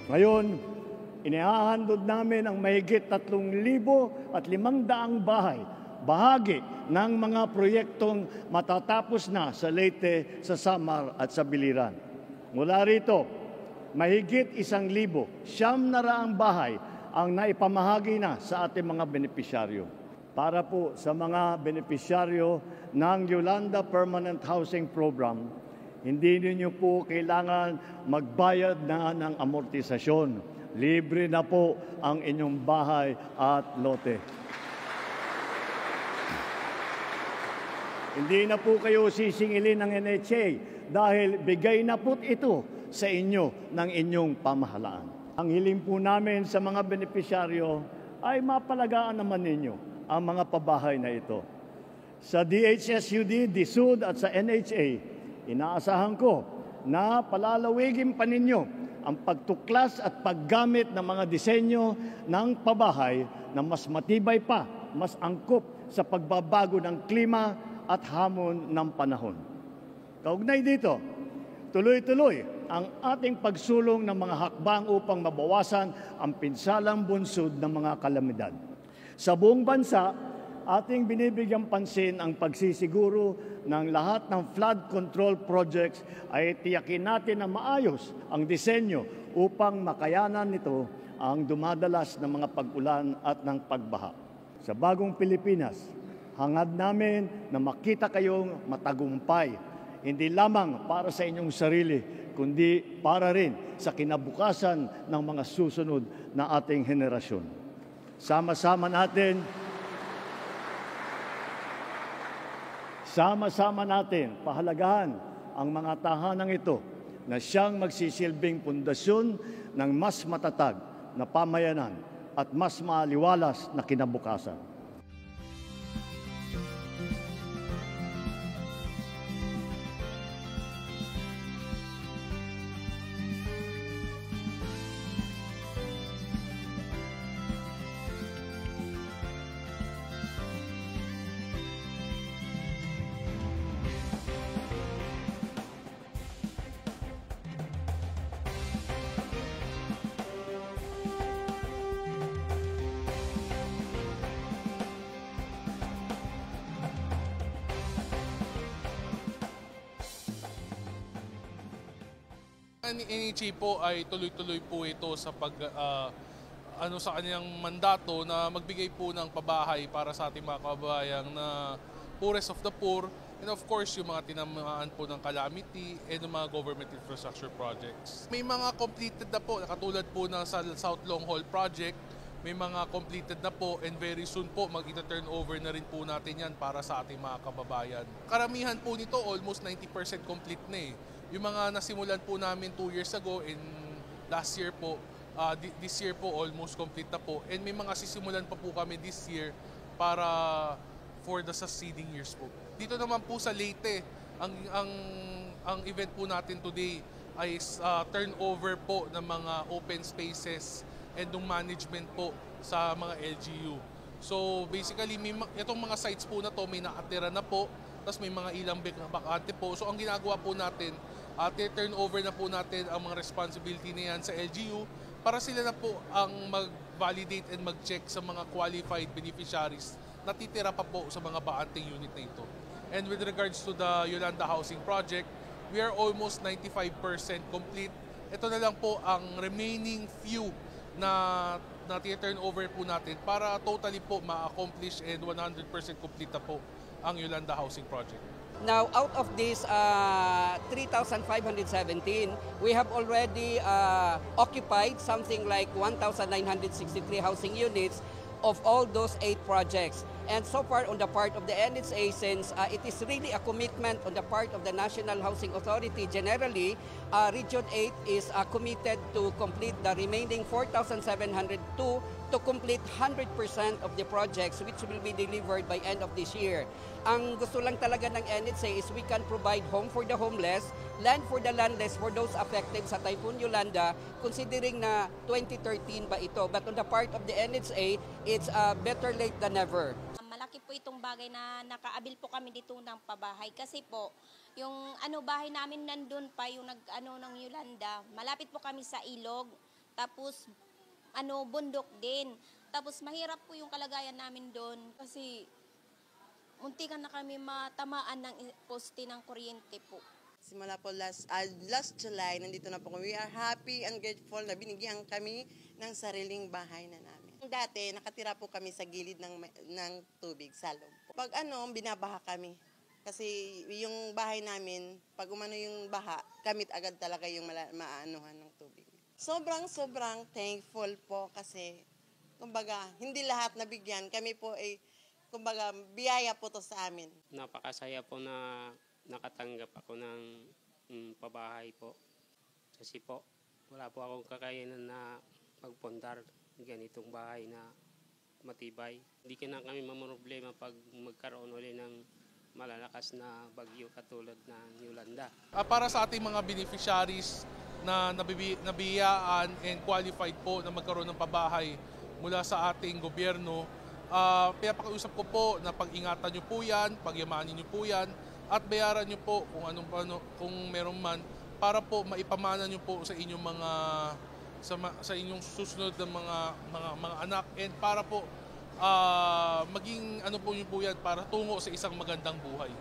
Ngayon, inihahandog namin ang mahigit 3,500 bahay, bahagi ng mga proyektong matatapos na sa Leyte, sa Samar at sa Biliran. Mula rito, mahigit 1,900 bahay ang naipamahagi na sa ating mga benepisyaryo. Para po sa mga benepisyaryo ng Yolanda Permanent Housing Program, hindi ninyo po kailangan magbayad na ng amortisasyon. Libre na po ang inyong bahay at lote. Hindi na po kayo sisingilin ng NHA dahil bigay na po ito sa inyo ng inyong pamahalaan. Ang hiling po namin sa mga benepisyaryo ay mapalagaan naman ninyo ang mga pabahay na ito. Sa DHSUD, DSUD at sa NHA, inaasahan ko na palalawigin pa ninyo ang pagtuklas at paggamit ng mga disenyo ng pabahay na mas matibay pa, mas angkop sa pagbabago ng klima at hamon ng panahon. Kaugnay dito, tuloy-tuloy ang ating pagsulong ng mga hakbang upang mabawasan ang pinsalang bunsod ng mga kalamidad. Sa buong bansa, ating binibigyang pansin ang pagsisiguro ng lahat ng flood control projects ay tiyakin natin na maayos ang disenyo upang makayanan nito ang dumadalas ng mga pag-ulan at ng pagbaha. Sa bagong Pilipinas, hangad namin na makita kayong matagumpay, hindi lamang para sa inyong sarili, kundi para rin sa kinabukasan ng mga susunod na ating henerasyon. Sama-sama natin pahalagahan ang mga tahanang ito na siyang magsisilbing pundasyon ng mas matatag na pamayanan at mas maaliwalas na kinabukasan. Ang NHA po ay tuloy-tuloy po ito sa sa kanyang mandato na magbigay po ng pabahay para sa ating mga kababayan na poorest of the poor, and of course yung mga tinamaan po ng calamity and yung mga government infrastructure projects. May mga completed na po, katulad po ng South Long Haul Project, may mga completed na po, and very soon po mag-turnover na rin po natin yan para sa ating mga kababayan. Karamihan po nito almost 90% complete na eh. Yung mga nasimulan po namin 2 years ago and last year po, this year po almost complete na po. And may mga sisimulan pa po kami this year para for the succeeding years po. Dito naman po sa Leyte, ang event po natin today ay turnover po ng mga open spaces and ng management po sa mga LGU. So basically, itong mga sites po na to may nakatira na po, tapos may mga ilang bakante po. So ang ginagawa po natin, turnover na po natin ang mga responsibility na yan sa LGU para sila na po ang mag-validate and mag-check sa mga qualified beneficiaries na titira pa po sa mga bakanting unit na ito. And with regards to the Yolanda Housing Project, we are almost 95% complete. Ito na lang po ang remaining few na turnover po natin para totally po ma-accomplish and 100% complete na po ang Yolanda Housing Project. Now, out of this 3,517, we have already occupied something like 1,963 housing units of all those 8 projects. And so far on the part of the NHA, since it is really a commitment on the part of the National Housing Authority generally, Region 8 is committed to complete the remaining 4,702 to complete 100% of the projects which will be delivered by end of this year. Ang gusto lang talaga ng NHA is we can provide home for the homeless, land for the landless for those affected sa Typhoon Yolanda, considering na 2013 ba ito. But on the part of the NHA, it's better late than never. Malaki po itong bagay na nakaabil po kami dito ng pabahay kasi po yung bahay namin nandun pa yung ng Yolanda. Malapit po kami sa ilog. Tapos bundok din. Tapos mahirap po yung kalagayan namin doon kasi muntikan na kami matamaan ng poste ng kuryente po. Simula po last July, nandito na po kami. We are happy and grateful na binigyan kami ng sariling bahay na namin. Dati, nakatira po kami sa gilid ng tubig, sa loob po. Pag binabaha kami. Kasi yung bahay namin, pag umano yung baha, kamit agad talaga yung maanuhan ng tubig. Sobrang thankful po kasi, kumbaga, hindi lahat nabigyan. Kami po ay, kumbaga, biyaya po to sa amin. Napakasaya po na nakatanggap ako ng pabahay po. Kasi po, wala po akong kakayanan na pagpundar ganitong bahay na matibay. Hindi ka na kami mamroblema pag magkaroon ulit ng malalakas na bagyo katulad ng Yolanda. Para sa ating mga beneficiaries na nabiyaan and qualified po na magkaroon ng pabahay mula sa ating gobyerno, pinapakiusap ko po na pag-ingatan nyo po yan, pagyamanin nyo po yan, at bayaran nyo po kung meron man para po maipamana nyo po sa inyong mga sa inyong susunod na mga anak, and para po maging po nyo po yan para tungo sa isang magandang buhay.